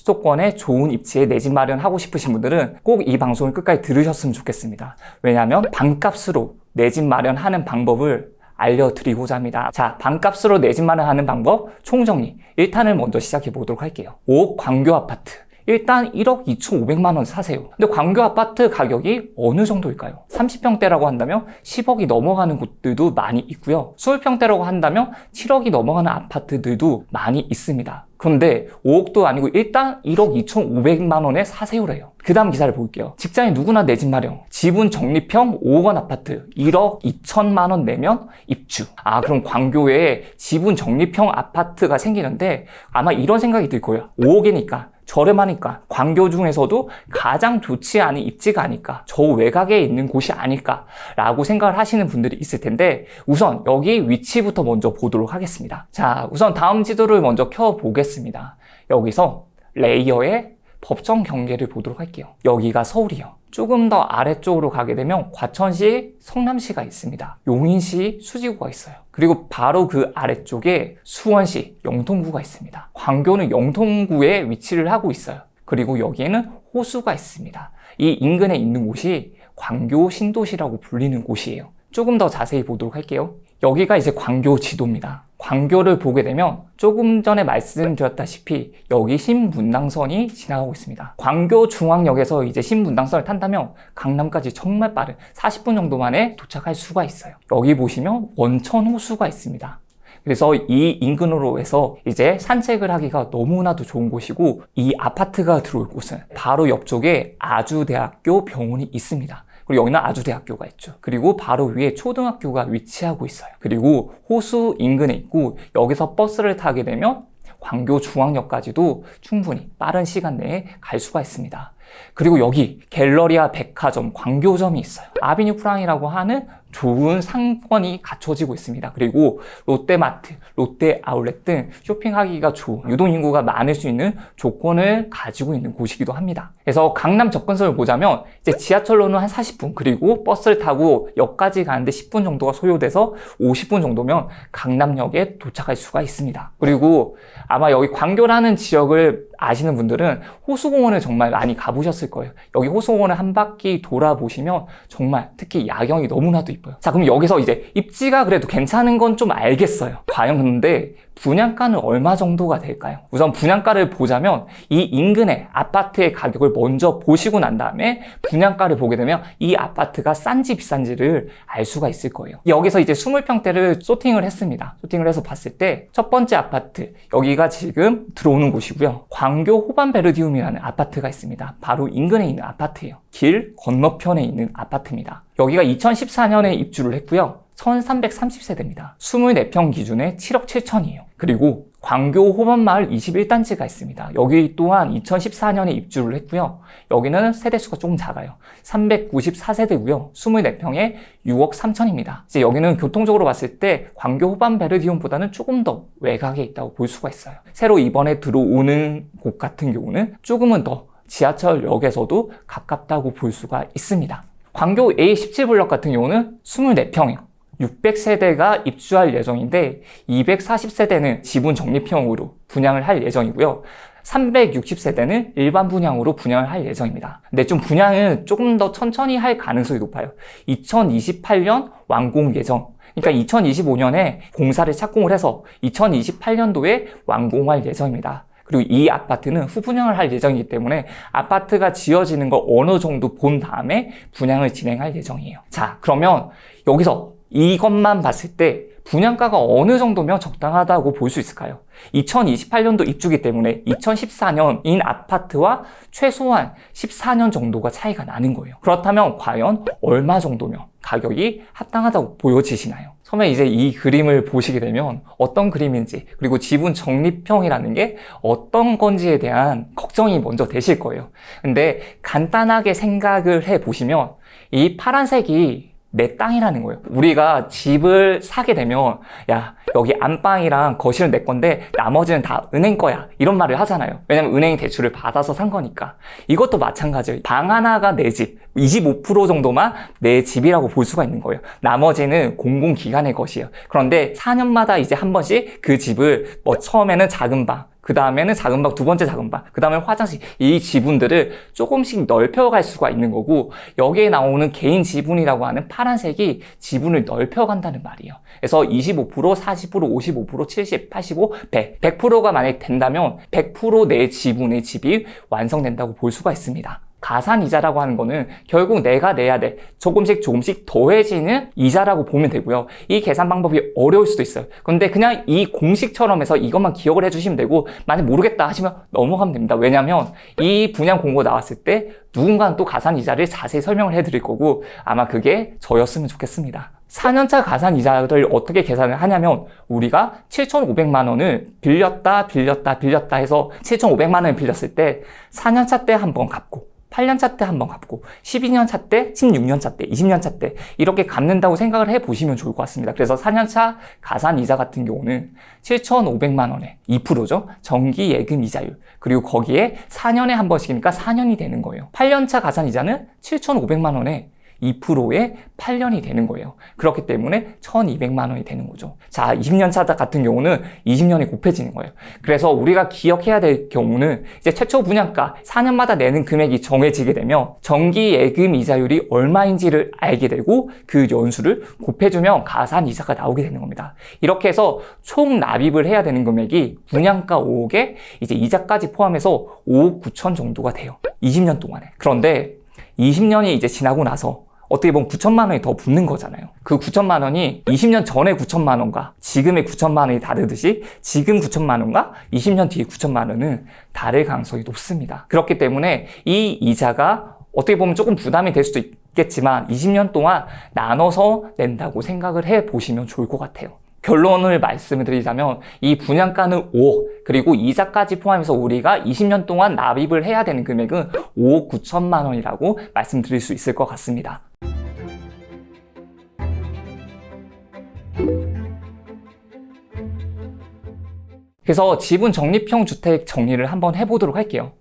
수도권에 좋은 입지에 내 집 마련하고 싶으신 분들은 꼭 이 방송을 끝까지 들으셨으면 좋겠습니다. 왜냐하면 반값으로 내 집 마련하는 방법을 알려드리고자 합니다. 자, 반값으로 내 집 마련하는 방법 총정리 1탄을 먼저 시작해 보도록 할게요. 5억 광교 아파트. 일단 1억 2,500만 원 사세요. 근데 광교 아파트 가격이 어느 정도일까요? 30평대라고 한다면 10억이 넘어가는 곳들도 많이 있고요. 20평대라고 한다면 7억이 넘어가는 아파트들도 많이 있습니다. 그런데 5억도 아니고 일단 1억 2,500만 원에 사세요래요. 그 다음 기사를 볼게요. 직장인 누구나 내 집 마련. 지분 적립형 5억 원 아파트 1억 2천만 원 내면 입주. 그럼 광교에 지분 적립형 아파트가 생기는데 아마 이런 생각이 들 거예요. 5억이니까 저렴하니까 광교 중에서도 가장 좋지 않은 입지가 아닐까, 저 외곽에 있는 곳이 아닐까 라고 생각을 하시는 분들이 있을 텐데, 우선 여기 위치부터 먼저 보도록 하겠습니다. 자, 우선 다음 지도를 먼저 켜보겠습니다. 여기서 레이어의 법정 경계를 보도록 할게요. 여기가 서울이요. 조금 더 아래쪽으로 가게 되면 과천시, 성남시가 있습니다. 용인시, 수지구가 있어요. 그리고 바로 그 아래쪽에 수원시, 영통구가 있습니다. 광교는 영통구에 위치를 하고 있어요. 그리고 여기에는 호수가 있습니다. 이 인근에 있는 곳이 광교 신도시라고 불리는 곳이에요. 조금 더 자세히 보도록 할게요. 여기가 이제 광교 지도입니다. 광교를 보게 되면 조금 전에 말씀드렸다시피 여기 신분당선이 지나가고 있습니다. 광교 중앙역에서 이제 신분당선을 탄다면 강남까지 정말 빠른 40분 정도 만에 도착할 수가 있어요. 여기 보시면 원천호수가 있습니다. 그래서 이 인근으로 해서 이제 산책을 하기가 너무나도 좋은 곳이고, 이 아파트가 들어올 곳은 바로 옆쪽에 아주대학교 병원이 있습니다. 그리고 여기는 아주대학교가 있죠. 그리고 바로 위에 초등학교가 위치하고 있어요. 그리고 호수 인근에 있고, 여기서 버스를 타게 되면 광교 중앙역까지도 충분히 빠른 시간 내에 갈 수가 있습니다. 그리고 여기 갤러리아 백화점 광교점이 있어요. 아비뉴 프랑이라고 하는 좋은 상권이 갖춰지고 있습니다. 그리고 롯데마트, 롯데 아울렛 등 쇼핑하기가 좋은, 유동인구가 많을 수 있는 조건을 가지고 있는 곳이기도 합니다. 그래서 강남 접근성을 보자면 이제 지하철로는 한 40분, 그리고 버스를 타고 역까지 가는데 10분 정도가 소요돼서 50분 정도면 강남역에 도착할 수가 있습니다. 그리고 아마 여기 광교라는 지역을 아시는 분들은 호수공원을 정말 많이 가보셨을 거예요. 여기 호수공원을 한 바퀴 돌아보시면 정말 특히 야경이 너무나도 이뻐요. 자, 그럼 여기서 이제 입지가 그래도 괜찮은 건 좀 알겠어요. 과연 근데 분양가는 얼마 정도가 될까요? 우선 분양가를 보자면 이 인근의 아파트의 가격을 먼저 보시고 난 다음에 분양가를 보게 되면 이 아파트가 싼지 비싼지를 알 수가 있을 거예요. 여기서 이제 20평대를 소팅을 했습니다. 소팅을 해서 봤을 때 첫 번째 아파트, 여기가 지금 들어오는 곳이고요. 광교 호반베르디움이라는 아파트가 있습니다. 바로 인근에 있는 아파트예요. 길 건너편에 있는 아파트입니다. 여기가 2014년에 입주를 했고요. 1330세대입니다. 24평 기준에 7억 7천이에요. 그리고 광교 호반마을 21단지가 있습니다. 여기 또한 2014년에 입주를 했고요. 여기는 세대수가 조금 작아요. 394세대고요. 24평에 6억 3천입니다. 이제 여기는 교통적으로 봤을 때 광교 호반베르디움보다는 조금 더 외곽에 있다고 볼 수가 있어요. 새로 이번에 들어오는 곳 같은 경우는 조금은 더 지하철역에서도 가깝다고 볼 수가 있습니다. 광교 A17블럭 같은 경우는 24평이요. 600세대가 입주할 예정인데 240세대는 지분 적립형으로 분양을 할 예정이고요. 360세대는 일반 분양으로 분양을 할 예정입니다. 근데 좀 분양은 조금 더 천천히 할 가능성이 높아요. 2028년 완공 예정. 그러니까 2025년에 공사를 착공을 해서 2028년도에 완공할 예정입니다. 그리고 이 아파트는 후분양을 할 예정이기 때문에 아파트가 지어지는 걸 어느 정도 본 다음에 분양을 진행할 예정이에요. 자, 그러면 여기서 이것만 봤을 때 분양가가 어느 정도면 적당하다고 볼 수 있을까요? 2028년도 입주기 때문에 2014년인 아파트와 최소한 14년 정도가 차이가 나는 거예요. 그렇다면 과연 얼마 정도면 가격이 합당하다고 보여지시나요? 처음에 이제 이 그림을 보시게 되면 어떤 그림인지, 그리고 지분 적립형이라는 게 어떤 건지에 대한 걱정이 먼저 되실 거예요. 근데 간단하게 생각을 해보시면 이 파란색이 내 땅이라는 거예요. 우리가 집을 사게 되면 야, 여기 안방이랑 거실은 내 건데 나머지는 다 은행 거야, 이런 말을 하잖아요. 왜냐면 은행이 대출을 받아서 산 거니까. 이것도 마찬가지예요. 방 하나가 내 집, 25% 정도만 내 집이라고 볼 수가 있는 거예요. 나머지는 공공기관의 것이에요. 그런데 4년마다 이제 한 번씩 그 집을 뭐 처음에는 작은 방, 그 다음에는 작은 방, 두 번째 작은 방, 그 다음에 화장실, 이 지분들을 조금씩 넓혀갈 수가 있는 거고, 여기에 나오는 개인 지분이라고 하는 파란색이 지분을 넓혀간다는 말이에요. 그래서 25%, 40%, 55%, 70, 85, 100, 100%가 만약에 된다면 100% 내 지분의 집이 완성된다고 볼 수가 있습니다. 가산이자라고 하는 거는 결국 내가 내야 돼, 조금씩 더해지는 이자라고 보면 되고요. 이 계산 방법이 어려울 수도 있어요. 그런데 그냥 이 공식처럼 해서 이것만 기억을 해주시면 되고, 만약 모르겠다 하시면 넘어가면 됩니다. 왜냐면 이 분양 공고 나왔을 때 누군가는 또 가산이자를 자세히 설명을 해드릴 거고, 아마 그게 저였으면 좋겠습니다. 4년차 가산이자를 어떻게 계산을 하냐면, 우리가 7,500만 원을 빌렸다 해서 7,500만 원을 빌렸을 때 4년차 때 한번 갚고, 8년차 때 한번 갚고, 12년차 때, 16년차 때, 20년차 때 이렇게 갚는다고 생각을 해보시면 좋을 것 같습니다. 그래서 4년차 가산이자 같은 경우는 7,500만 원에 2%죠. 정기 예금 이자율. 그리고 거기에 4년에 한 번씩이니까 4년이 되는 거예요. 8년차 가산이자는 7,500만 원에 2%의 8년이 되는 거예요. 그렇기 때문에 1,200만 원이 되는 거죠. 자, 20년차 같은 경우는 20년이 곱해지는 거예요. 그래서 우리가 기억해야 될 경우는 이제 최초 분양가 4년마다 내는 금액이 정해지게 되면 정기 예금 이자율이 얼마인지를 알게 되고, 그 연수를 곱해주면 가산 이자가 나오게 되는 겁니다. 이렇게 해서 총 납입을 해야 되는 금액이 분양가 5억에 이제 이자까지 포함해서 5억 9천 정도가 돼요. 20년 동안에. 그런데 20년이 이제 지나고 나서 어떻게 보면 9천만 원이 더 붙는 거잖아요. 그 9천만 원이 20년 전에 9천만 원과 지금의 9천만 원이 다르듯이, 지금 9천만 원과 20년 뒤에 9천만 원은 다를 가능성이 높습니다. 그렇기 때문에 이 이자가 어떻게 보면 조금 부담이 될 수도 있겠지만 20년 동안 나눠서 낸다고 생각을 해보시면 좋을 것 같아요. 결론을 말씀을 드리자면 이 분양가는 5억, 그리고 이자까지 포함해서 우리가 20년 동안 납입을 해야 되는 금액은 5억 9천만 원이라고 말씀드릴 수 있을 것 같습니다. 그래서 지분 적립형 주택 정리를 한번 해보도록 할게요.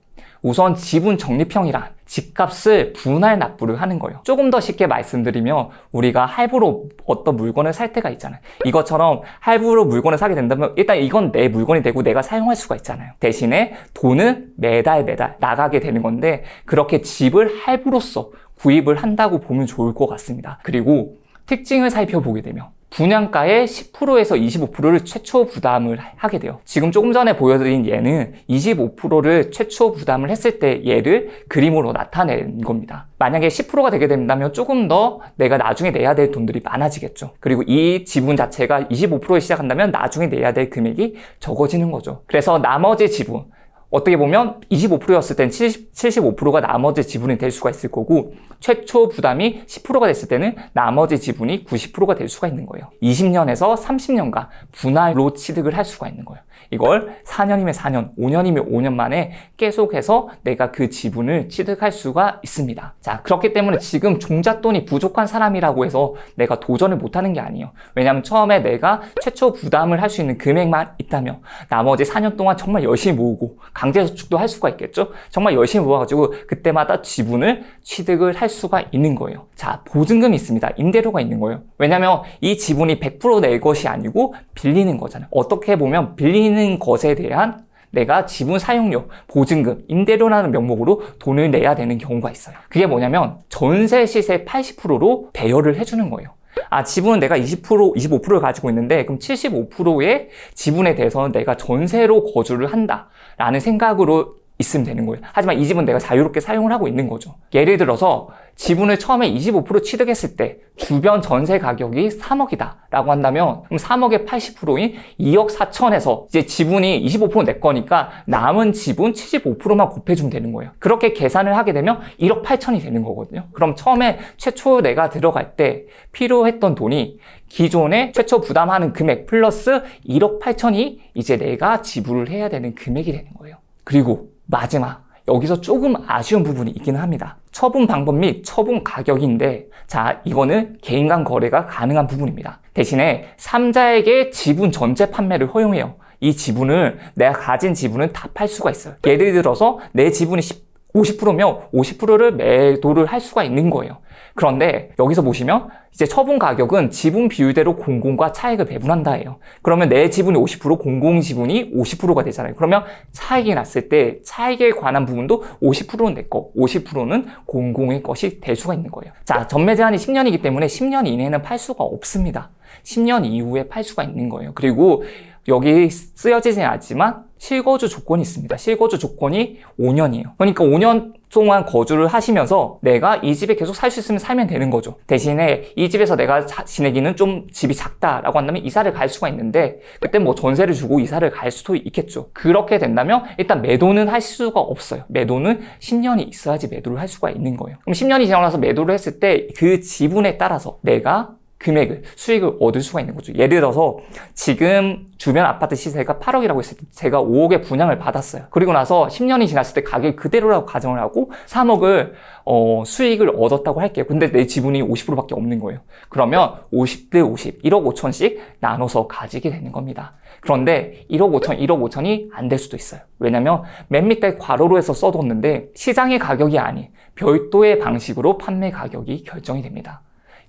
우선 지분 적립형이란 집값을 분할 납부를 하는 거예요. 조금 더 쉽게 말씀드리면, 우리가 할부로 어떤 물건을 살 때가 있잖아요. 이것처럼 할부로 물건을 사게 된다면 일단 이건 내 물건이 되고 내가 사용할 수가 있잖아요. 대신에 돈은 매달 나가게 되는 건데, 그렇게 집을 할부로서 구입을 한다고 보면 좋을 것 같습니다. 그리고 특징을 살펴보게 되면 분양가의 10%에서 25%를 최초 부담을 하게 돼요. 지금 조금 전에 보여드린 예는 25%를 최초 부담을 했을 때 얘를 그림으로 나타낸 겁니다. 만약에 10%가 되게 된다면 조금 더 내가 나중에 내야 될 돈들이 많아지겠죠. 그리고 이 지분 자체가 25%에 시작한다면 나중에 내야 될 금액이 적어지는 거죠. 그래서 나머지 지분, 어떻게 보면 25%였을 땐 75%가 나머지 지분이 될 수가 있을 거고, 최초 부담이 10%가 됐을 때는 나머지 지분이 90%가 될 수가 있는 거예요. 20년에서 30년간 분할로 취득을 할 수가 있는 거예요. 이걸 4년이면 4년, 5년이면 5년 만에 계속해서 내가 그 지분을 취득할 수가 있습니다. 자, 그렇기 때문에 지금 종잣돈이 부족한 사람이라고 해서 내가 도전을 못하는 게 아니에요. 왜냐하면 처음에 내가 최초 부담을 할 수 있는 금액만 있다면 나머지 4년 동안 정말 열심히 모으고, 강제저축도 할 수가 있겠죠? 정말 열심히 모아가지고 그때마다 지분을 취득을 할 수가 있는 거예요. 자, 보증금이 있습니다. 임대료가 있는 거예요. 왜냐면 이 지분이 100% 낼 것이 아니고 빌리는 거잖아요. 어떻게 보면 빌리는 것에 대한 내가 지분 사용료, 보증금, 임대료라는 명목으로 돈을 내야 되는 경우가 있어요. 그게 뭐냐면 전세 시세 80%로 대여를 해주는 거예요. 아, 지분은 내가 20%, 25%를 가지고 있는데 그럼 75%의 지분에 대해서는 내가 전세로 거주를 한다라는 생각으로 있으면 되는 거예요. 하지만 이 집은 내가 자유롭게 사용을 하고 있는 거죠. 예를 들어서 지분을 처음에 25% 취득했을 때 주변 전세 가격이 3억이다 라고 한다면, 그럼 3억의 80%인 2억 4천에서 이제 지분이 25% 내 거니까 남은 지분 75%만 곱해주면 되는 거예요. 그렇게 계산을 하게 되면 1억 8천이 되는 거거든요. 그럼 처음에 최초 내가 들어갈 때 필요했던 돈이 기존에 최초 부담하는 금액 플러스 1억 8천이 이제 내가 지불을 해야 되는 금액이 되는 거예요. 그리고 마지막, 여기서 조금 아쉬운 부분이 있기는 합니다. 처분 방법 및 처분 가격인데, 자, 이거는 개인 간 거래가 가능한 부분입니다. 대신에 3자에게 지분 전체 판매를 허용해요. 이 지분을, 내가 가진 지분을 다 팔 수가 있어요. 예를 들어서 내 지분이 50%면 50%를 매도를 할 수가 있는 거예요. 그런데 여기서 보시면 이제 처분 가격은 지분 비율대로 공공과 차익을 배분한다예요. 그러면 내 지분이 50%, 공공 지분이 50%가 되잖아요. 그러면 차익이 났을 때 차익에 관한 부분도 50%는 내 거, 50%는 공공의 것이 될 수가 있는 거예요. 자, 전매 제한이 10년이기 때문에 10년 이내에는 팔 수가 없습니다. 10년 이후에 팔 수가 있는 거예요. 그리고 여기 쓰여지진 않지만 실거주 조건이 있습니다. 실거주 조건이 5년이에요. 그러니까 5년 동안 거주를 하시면서 내가 이 집에 계속 살 수 있으면 살면 되는 거죠. 대신에 이 집에서 내가 지내기는 좀 집이 작다라고 한다면 이사를 갈 수가 있는데, 그때 뭐 전세를 주고 이사를 갈 수도 있겠죠. 그렇게 된다면 일단 매도는 할 수가 없어요. 매도는 10년이 있어야지 매도를 할 수가 있는 거예요. 그럼 10년이 지나고 나서 매도를 했을 때 그 지분에 따라서 내가 금액을, 수익을 얻을 수가 있는 거죠. 예를 들어서 지금 주변 아파트 시세가 8억이라고 했을 때 제가 5억에 분양을 받았어요. 그리고 나서 10년이 지났을 때 가격이 그대로라고 가정을 하고 3억을 수익을 얻었다고 할게요. 근데 내 지분이 50%밖에 없는 거예요. 그러면 50대 50, 1억 5천씩 나눠서 가지게 되는 겁니다. 그런데 1억 5천, 1억 5천이 안 될 수도 있어요. 왜냐면 맨 밑에 괄호로 해서 써뒀는데 시장의 가격이 아닌 별도의 방식으로 판매 가격이 결정이 됩니다.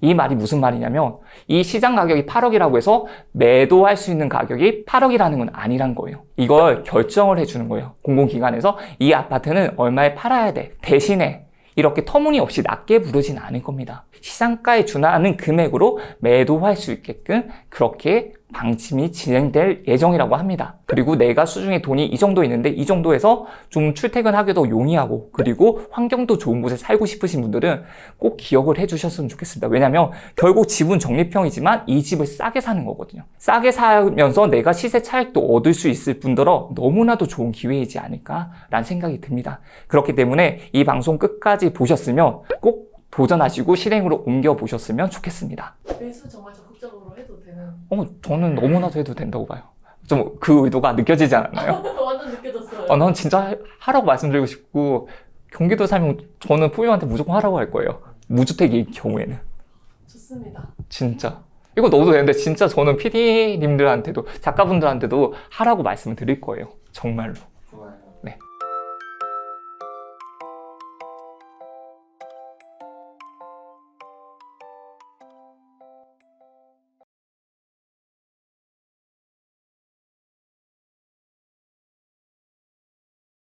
이 말이 무슨 말이냐면 이 시장 가격이 8억이라고 해서 매도할 수 있는 가격이 8억이라는 건 아니란 거예요. 이걸 결정을 해주는 거예요. 공공기관에서 이 아파트는 얼마에 팔아야 돼. 대신에 이렇게 터무니없이 낮게 부르진 않을 겁니다. 시장가에 준하는 금액으로 매도할 수 있게끔 그렇게 방침이 진행될 예정이라고 합니다. 그리고 내가 수중에 돈이 이 정도 있는데 이 정도에서 좀 출퇴근하기도 용이하고 그리고 환경도 좋은 곳에 살고 싶으신 분들은 꼭 기억을 해주셨으면 좋겠습니다. 왜냐면 결국 지분 적립형이지만 이 집을 싸게 사는 거거든요. 싸게 사면서 내가 시세 차익도 얻을 수 있을 뿐더러 너무나도 좋은 기회이지 않을까라는 생각이 듭니다. 그렇기 때문에 이 방송 끝까지 보셨으면 꼭 도전하시고 실행으로 옮겨보셨으면 좋겠습니다. 매수 정말 적극적으로 해도 되는? 저는 너무나도 해도 된다고 봐요. 좀 그 의도가 느껴지지 않았나요? 완전 느껴졌어요. 난 진짜 하라고 말씀드리고 싶고, 경기도 살면 저는 부모님한테 무조건 하라고 할 거예요. 무주택일 경우에는. 좋습니다. 진짜. 이거 넣어도 되는데 진짜 저는 PD님들한테도 작가분들한테도 하라고 말씀을 드릴 거예요. 정말로.